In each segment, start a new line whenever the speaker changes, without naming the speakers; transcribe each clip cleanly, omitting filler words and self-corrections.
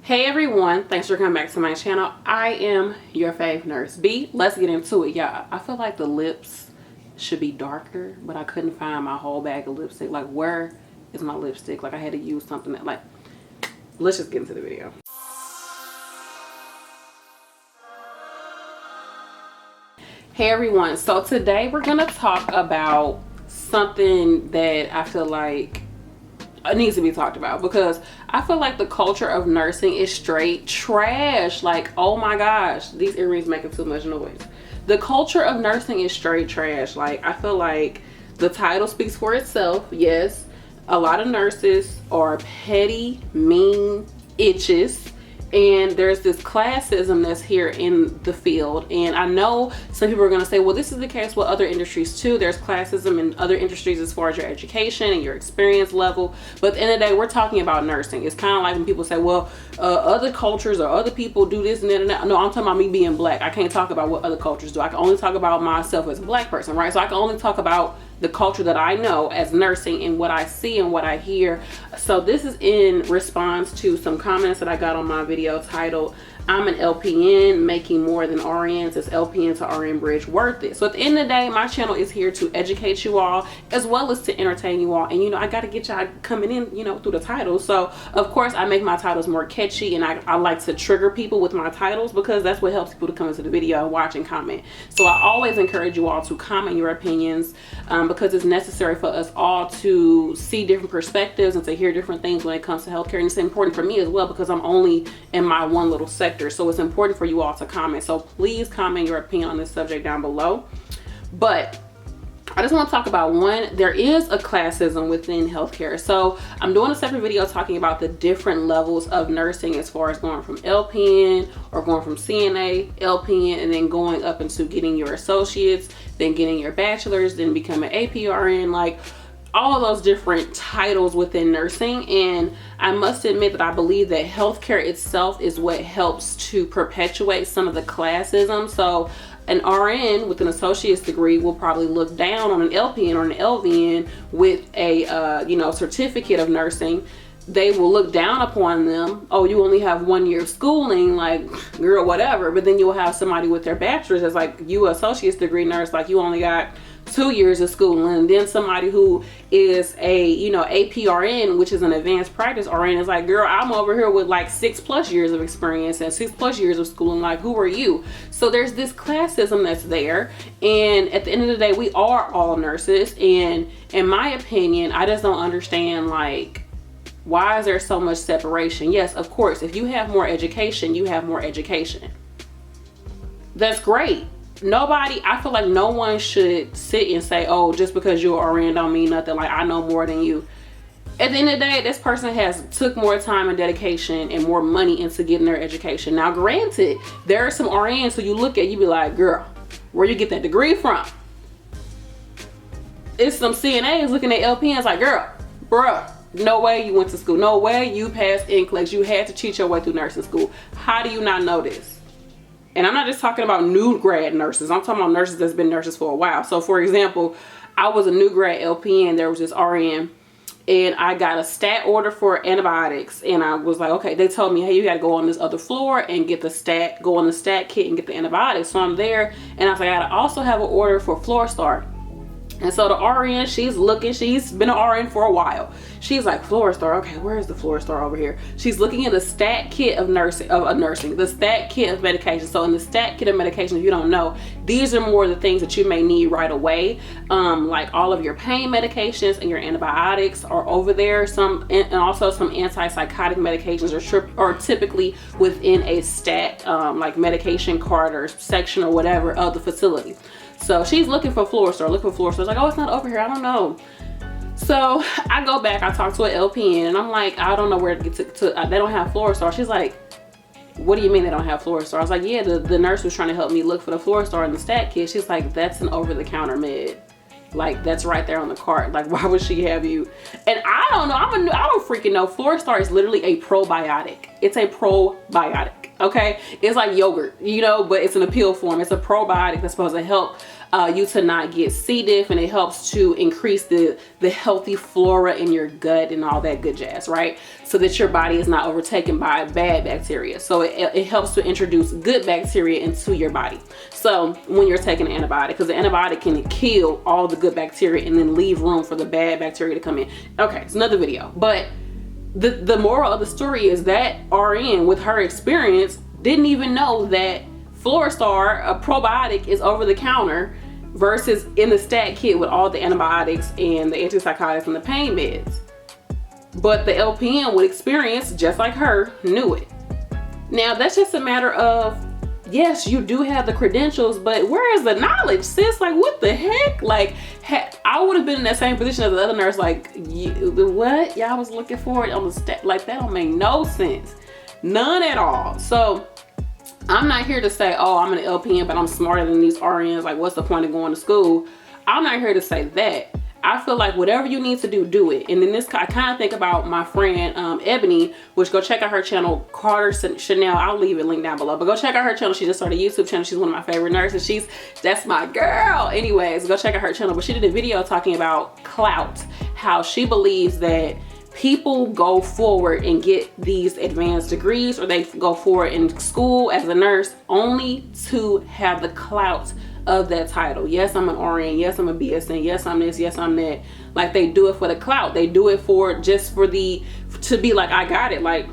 Hey everyone, thanks for coming back to my channel. I am your fave nurse B. Let's get into it, y'all. I feel like the lips should be darker, but I couldn't find my whole bag of lipstick. Like, where is my lipstick? Like, I had to use something that, like, let's just get into the video. Hey everyone, so today we're gonna talk about something that I feel like needs to be talked about, because I feel like the culture of nursing is straight trash. Like, oh my gosh, these earrings making too much noise. The culture of nursing is straight trash. Like, I feel like the title speaks for itself. Yes, a lot of nurses are petty, mean itches, and there's this classism that's here in the field. And I know some people are going to say, well, this is the case with other industries too. There's classism in other industries as far as your education and your experience level, but at the end of the day, we're talking about nursing. It's kind of like when people say, well, other cultures or other people do this and that and that. No, I'm talking about me being black. I can't talk about what other cultures do. I can only talk about myself as a black person, right? So I can only talk about the culture that I know as nursing and what I see and what I hear. So this is in response to some comments that I got on my video titled, I'm an LPN making more than RNs. Is LPN to RN bridge worth it? So at the end of the day, my channel is here to educate you all as well as to entertain you all. And you know, I got to get y'all coming in, you know, through the titles. So of course I make my titles more catchy, and I like to trigger people with my titles, because that's what helps people to come into the video and watch and comment. So I always encourage you all to comment your opinions, because it's necessary for us all to see different perspectives and to hear different things when it comes to healthcare. And it's important for me as well, because I'm only in my one little sector. So it's important for you all to comment. So please comment your opinion on this subject down below. But I just want to talk about one, there is a classism within healthcare. So I'm doing a separate video talking about the different levels of nursing, as far as going from LPN or going from CNA, LPN, and then going up into getting your associates, then getting your bachelor's, then becoming APRN, like all of those different titles within nursing. And I must admit that I believe that healthcare itself is what helps to perpetuate some of the classism. So an RN with an associate's degree will probably look down on an LPN or an LVN with a certificate of nursing. They will look down upon them. Oh, you only have 1 year of schooling, like, girl, whatever. But then you'll have somebody with their bachelor's that's like, you associate's degree nurse, like you only got 2 years of schooling. And then somebody who is a APRN, which is an advanced practice RN, is like, girl, I'm over here with like 6+ years of experience and 6+ years of schooling. Like, who are you? So there's this classism that's there. And at the end of the day, we are all nurses. And in my opinion, I just don't understand, like, why is there so much separation? Yes, of course, if you have more education, you have more education. That's great. I feel like no one should sit and say, oh, just because you're RN don't mean nothing, like I know more than you. At the end of the day, this person has took more time and dedication and more money into getting their education. Now granted, there are some RNs who you look at, you be like, girl, where you get that degree from? It's some CNAs looking at LPNs like, girl, bruh, no way you went to school, no way you passed NCLEX, you had to cheat your way through nursing school. How do you not know this? And I'm not just talking about new grad nurses. I'm talking about nurses that's been nurses for a while. So for example, I was a new grad LPN. There was this RN, and I got a stat order for antibiotics. And I was like, okay, they told me, hey, you got to go on this other floor and get the stat, go on the stat kit and get the antibiotics. So I'm there, and I was like, I got to also have an order for Fluorostar. And so the RN, she's looking, she's been an RN for a while. She's like, Fluorostar, okay, where's the Fluorostar over here? She's looking at the stat kit of nursing, the stat kit of medication. So in the stat kit of medication, if you don't know, these are more the things that you may need right away. Like all of your pain medications and your antibiotics are over there. And also some antipsychotic medications are typically within a stat, like medication cart or section or whatever of the facility. So she's looking for Fluorostar, It's like, oh, it's not over here, I don't know. So I go back, I talk to an LPN, and I'm like, I don't know where to get to they don't have Fluorostar. She's like, what do you mean they don't have Fluorostar? I was like, yeah, the nurse was trying to help me look for the Fluorostar in the stat kit. She's like, that's an over-the-counter med. Like, that's right there on the cart. Like, why would she have you? And I don't know, I don't freaking know. Fluorostar is literally a probiotic. It's a probiotic. Okay, it's like yogurt, but it's an appeal form. It's a probiotic that's supposed to help you to not get C. diff, and it helps to increase the healthy flora in your gut and all that good jazz, right? So that your body is not overtaken by bad bacteria. So it helps to introduce good bacteria into your body. So when you're taking an antibiotic, because the antibiotic can kill all the good bacteria and then leave room for the bad bacteria to come in. Okay, it's another video. But the moral of the story is that RN, with her experience, didn't even know that Fluorostar, a probiotic, is over the counter versus in the stat kit with all the antibiotics and the antipsychotics and the pain meds. But the LPN with experience, just like her, knew it. Now that's just a matter of, yes, you do have the credentials, but where is the knowledge, sis? Like, what the heck? Like, I would have been in that same position as the other nurse. Like, what y'all was looking for it on the stat? Like, that don't make no sense, none at all. So I'm not here to say, oh, I'm an LPN, but I'm smarter than these RNs. Like, what's the point of going to school? I'm not here to say that. I feel like whatever you need to do, do it. And then I kind of think about my friend Ebony, which go check out her channel, Carter Chanel. I'll leave it linked down below, but go check out her channel. She just started a YouTube channel. She's one of my favorite nurses. That's my girl. Anyways, go check out her channel. But she did a video talking about clout, how she believes that people go forward and get these advanced degrees, or they go forward in school as a nurse only to have the clout of that title. Yes, I'm an RN. Yes, I'm a BSN. Yes, I'm this. Yes, I'm that. Like, they do it for the clout. They do it for just for to be like, I got it. Like,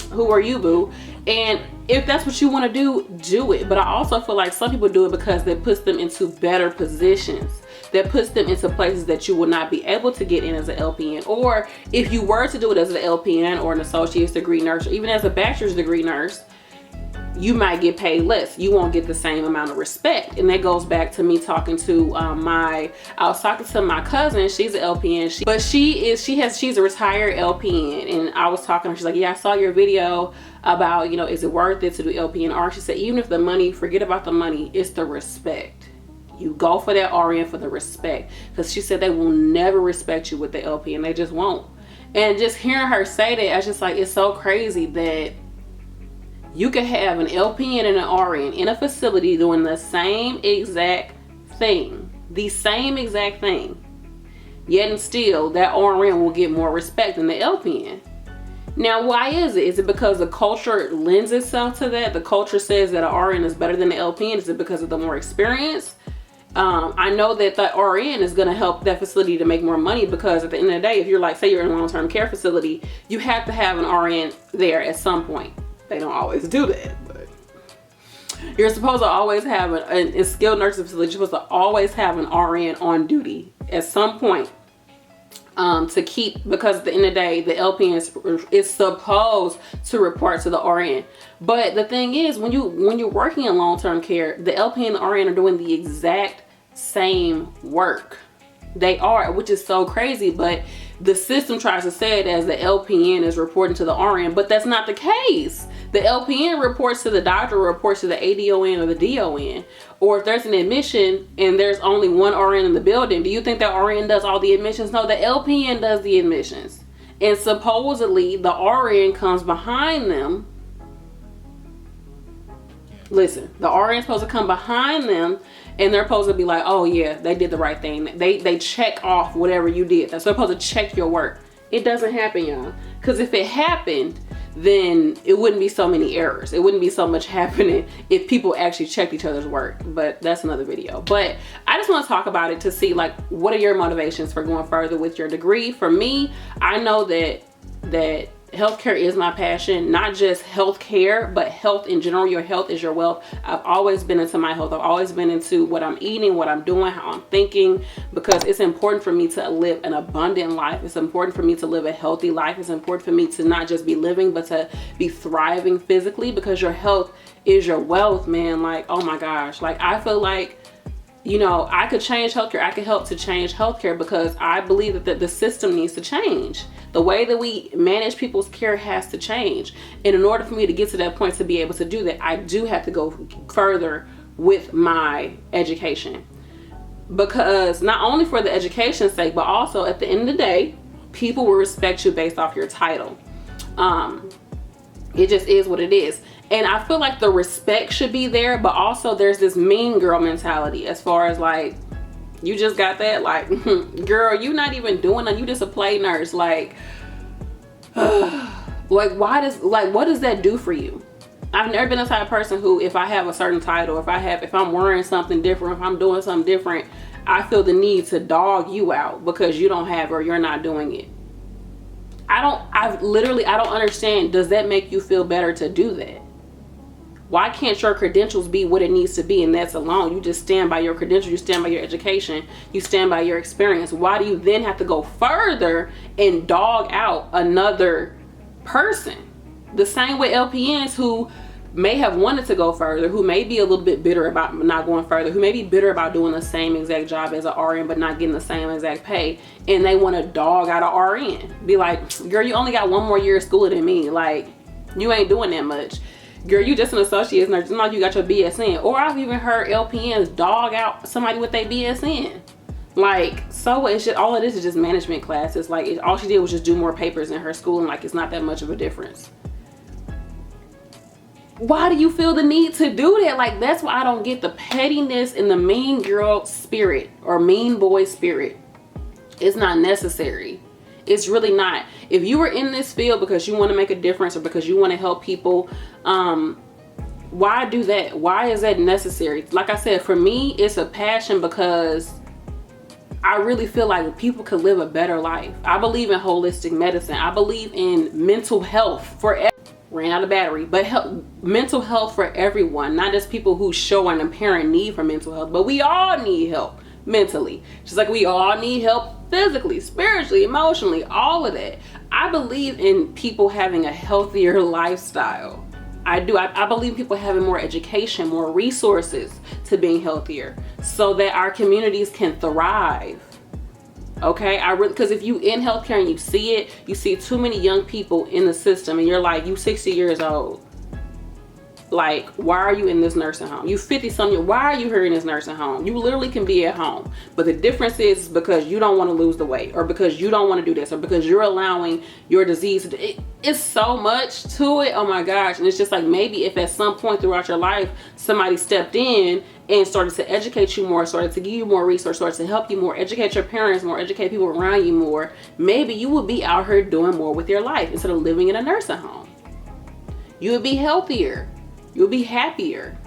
who are you, boo? And if that's what you want to do it. But I also feel like some people do it because it puts them into better positions. That puts them into places that you will not be able to get in as an LPN. Or if you were to do it as an LPN or an associate's degree nurse, or even as a bachelor's degree nurse, you might get paid less. You won't get the same amount of respect. And that goes back to me talking to I was talking to my cousin. She's an LPN, she's a retired LPN. And I was talking to her, she's like, yeah, I saw your video about, you know, is it worth it to do LPN? She said, even if the money, forget about the money, it's the respect. You go for that RN for the respect. Because she said they will never respect you with the LPN. They just won't. And just hearing her say that, I was just like, it's so crazy that you could have an LPN and an RN in a facility doing the same exact thing. The same exact thing. Yet and still, that RN will get more respect than the LPN. Now, why is it? Is it because the culture lends itself to that? The culture says that an RN is better than the LPN. Is it because of the more experience? I know that the RN is going to help that facility to make more money, because at the end of the day, if you're like, say you're in a long-term care facility, you have to have an RN there at some point. They don't always do that, but you're supposed to always have in skilled nursing facility, you're supposed to always have an RN on duty at some point to keep, because at the end of the day, the LPN is supposed to report to the RN. But the thing is, when you're working in long-term care, the LPN and the RN are doing the exact same work. They are, which is so crazy, but the system tries to say it as the LPN is reporting to the RN, but that's not the case. The LPN reports to the doctor, or reports to the ADON or the DON. Or if there's an admission and there's only one RN in the building, do you think that RN does all the admissions? No, the LPN does the admissions. And supposedly the RN comes behind them. Listen, the RN is supposed to come behind them, and they're supposed to be like, oh yeah, they did the right thing. They check off whatever you did. They're supposed to check your work. It doesn't happen, y'all. Because if it happened, then it wouldn't be so many errors. It wouldn't be so much happening if people actually checked each other's work. But that's another video. But I just want to talk about it to see, like, what are your motivations for going further with your degree? For me, I know that healthcare is my passion. Not just healthcare, but health in general. Your health is your wealth. I've always been into my health. I've always been into what I'm eating, what I'm doing, how I'm thinking, because it's important for me to live an abundant life. It's important for me to live a healthy life. It's important for me to not just be living, but to be thriving physically, because your health is your wealth, man. Like, oh my gosh. Like, I feel like, you know, I could change healthcare. I could help to change healthcare, because I believe that the system needs to change. The way that we manage people's care has to change. And in order for me to get to that point, to be able to do that, I do have to go further with my education. Because not only for the education's sake, but also at the end of the day, people will respect you based off your title. It just is what it is. And I feel like the respect should be there, but also there's this mean girl mentality as far as like, you just got that, like, girl, you not even doing that, you just a play nurse. Like, like, what does that do for you? I've never been the type of person who, if I have a certain title, if I'm wearing something different, if I'm doing something different, I feel the need to dog you out because you don't have or you're not doing it. I don't understand. Does that make you feel better to do that? Why can't your credentials be what it needs to be, and that's alone? You just stand by your credentials, you stand by your education, you stand by your experience. Why do you then have to go further and dog out another person? The same way LPNs who may have wanted to go further, who may be a little bit bitter about not going further, who may be bitter about doing the same exact job as an RN but not getting the same exact pay, and they want to dog out an RN. Be like, girl, you only got one more year of school than me. Like, you ain't doing that much. Girl, you just an associate's nurse. It's not like you got your BSN. Or I've even heard LPNs dog out somebody with their BSN. Like, so it's just, all of this is just management classes. Like, all she did was just do more papers in her school, and like, it's not that much of a difference. Why do you feel the need to do that? Like, that's why I don't get the pettiness and the mean girl spirit or mean boy spirit. It's not necessary. It's really not. If you were in this field because you want to make a difference or because you want to help people, why do that? Why is that necessary? Like I said, for me, it's a passion because I really feel like people could live a better life. I believe in holistic medicine. I believe in mental health for everyone. Ran out of battery, but mental health for everyone, not just people who show an apparent need for mental health, but we all need help mentally, just like we all need help physically, spiritually, emotionally, all of that. I believe in people having a healthier lifestyle. I do. I believe people having more education, more resources to being healthier so that our communities can thrive. Okay, because if you in healthcare and you see too many young people in the system, and you're like, you 60 years old. Like, why are you in this nursing home? You 50-something, why are you here in this nursing home? You literally can be at home. But the difference is because you don't want to lose the weight, or because you don't want to do this, or because you're allowing your disease. It's so much to it. Oh my gosh. And it's just like, maybe if at some point throughout your life, somebody stepped in and started to educate you more, started to give you more resources, started to help you more, educate your parents more, educate people around you more, maybe you would be out here doing more with your life instead of living in a nursing home. You would be healthier. You'll be happier.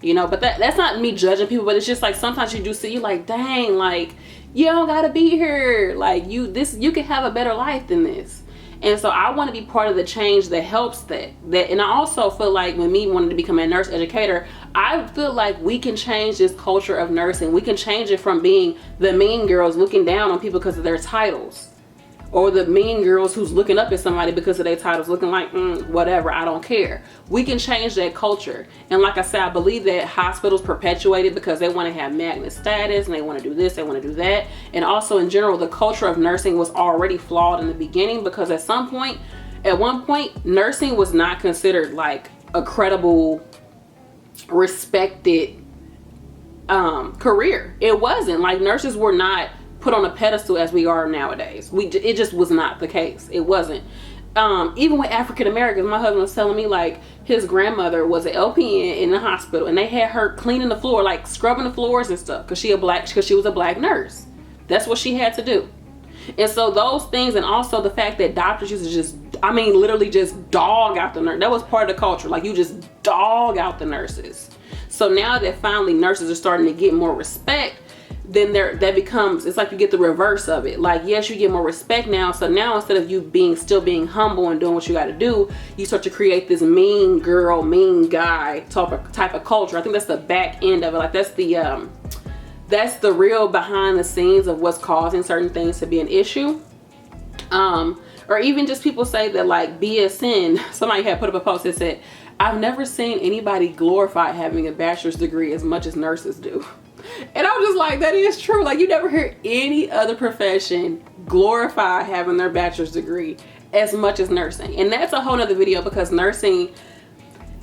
You know, but that's not me judging people, but it's just like sometimes you do see, you like, dang, like, you don't gotta be here. Like, you can have a better life than this. And so I want to be part of the change that helps that. And I also feel like when me wanting to become a nurse educator, I feel like we can change this culture of nursing. We can change it from being the mean girls looking down on people because of their titles, or the mean girls who's looking up at somebody because of their titles, looking like, whatever, I don't care. We can change that culture. And like I said, I believe that hospitals perpetuate it because they want to have magnet status and they want to do this, they want to do that. And also in general, the culture of nursing was already flawed in the beginning because at one point, nursing was not considered like a credible, respected career. It wasn't. Like, nurses were not put on a pedestal as we are nowadays. It just was not the case. It wasn't. Even with African Americans, my husband was telling me like his grandmother was an LPN in the hospital, and they had her cleaning the floor, like scrubbing the floors and stuff, because she was a black nurse. That's what she had to do. And so those things, and also the fact that doctors used to just, literally just dog out the nurse. That was part of the culture. Like, you just dog out the nurses. So now that finally nurses are starting to get more respect, then it's like you get the reverse of it. Like, yes, you get more respect now. So now instead of you still being humble and doing what you got to do, you start to create this mean girl, mean guy type of culture. I think that's the back end of it. Like, that's the real behind the scenes of what's causing certain things to be an issue. Or even just people say that, like, BSN, somebody had put up a post that said, I've never seen anybody glorify having a bachelor's degree as much as nurses do. And I was just like, that is true. Like, you never hear any other profession glorify having their bachelor's degree as much as nursing. And that's a whole nother video, because nursing,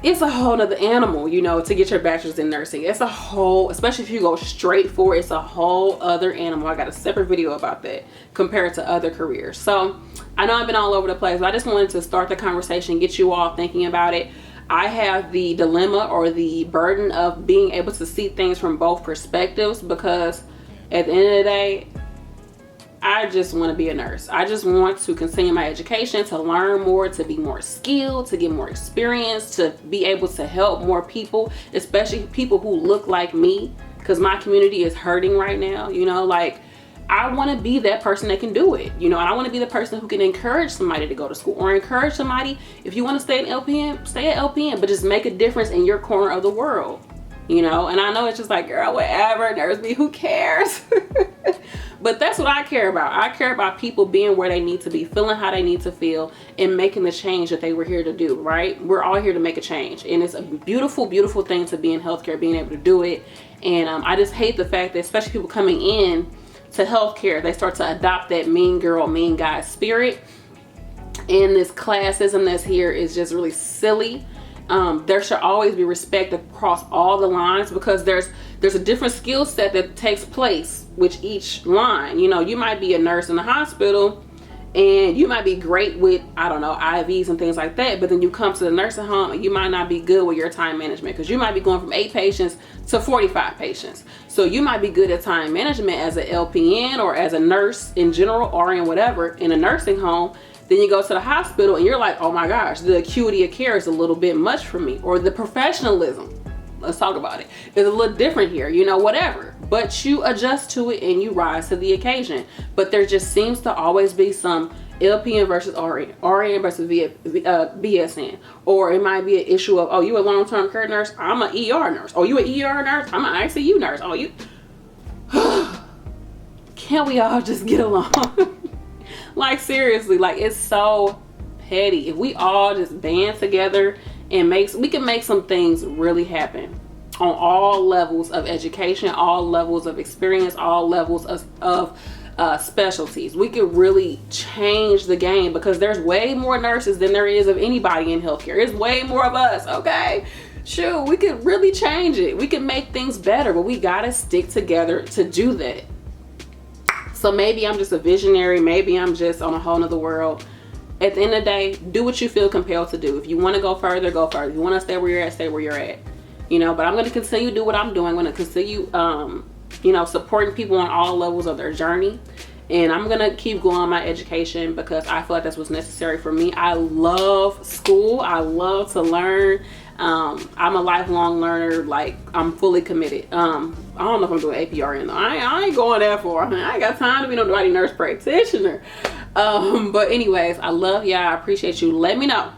it's a whole nother animal, you know, to get your bachelor's in nursing. It's a whole, especially if you go straight for it, it's a whole other animal. I got a separate video about that compared to other careers. So I know I've been all over the place, but I just wanted to start the conversation, get you all thinking about it. I have the dilemma or the burden of being able to see things from both perspectives, because at the end of the day, I just want to be a nurse. I just want to continue my education, to learn more, to be more skilled, to get more experience, to be able to help more people, especially people who look like me, because my community is hurting right now. You know, like, I want to be that person that can do it, you know, and I want to be the person who can encourage somebody to go to school, or encourage somebody, if you want to stay at LPN, stay at LPN, but just make a difference in your corner of the world, you know. And I know it's just like, girl, whatever, NurseB, who cares? But that's what I care about. I care about people being where they need to be, feeling how they need to feel, and making the change that they were here to do, right? We're all here to make a change. And it's a beautiful, beautiful thing to be in healthcare, being able to do it. And I just hate the fact that, especially people coming in to healthcare, they start to adopt that mean girl, mean guy spirit. And this classism that's here is just really silly. There should always be respect across all the lines, because there's a different skill set that takes place with each line. You know, you might be a nurse in the hospital and you might be great with, I don't know, IVs and things like that, but then you come to the nursing home and you might not be good with your time management, because you might be going from 8 patients to 45 patients. So you might be good at time management as an LPN or as a nurse in general, or in whatever, in a nursing home. Then you go to the hospital and you're like, oh my gosh, the acuity of care is a little bit much for me, or the professionalism, let's talk about it, is a little different here, you know, whatever. But you adjust to it and you rise to the occasion. But there just seems to always be some LPN versus RN, RN versus BSN. Or it might be an issue of, oh, you a long-term care nurse, I'm an ER nurse. Oh, you an ER nurse, I'm an ICU nurse. Oh, you... Can't we all just get along? Like, seriously, like, it's so petty. If we all just band together and we can make some things really happen on all levels of education, all levels of experience, all levels of specialties. We could really change the game, because there's way more nurses than there is of anybody in healthcare. There's way more of us, okay? Shoot, we could really change it. We can make things better, but we gotta stick together to do that. So maybe I'm just a visionary. Maybe I'm just on a whole nother world. At the end of the day, do what you feel compelled to do. If you want to go further, go further. If you want to stay where you're at, stay where you're at. You know, but I'm going to continue to do what I'm doing. I'm going to continue, you know, supporting people on all levels of their journey. And I'm going to keep going on my education, because I feel like that's what's necessary for me. I love school. I love to learn. I'm a lifelong learner. Like, I'm fully committed. I don't know if I'm doing APRN though. I ain't going that far. I ain't got time to be nobody nurse practitioner. But anyways, I love y'all. I appreciate you. Let me know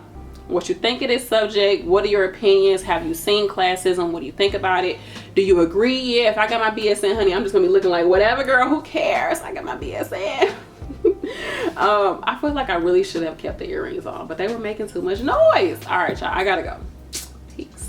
what you think of this subject. What are your opinions? Have you seen classism? What do you think about it? Do you agree? Yeah, if I got my BSN, honey, I'm just gonna be looking like whatever, girl, who cares? I got my BSN. I feel like I really should have kept the earrings on, but they were making too much noise. All right, y'all, I gotta go. Peace.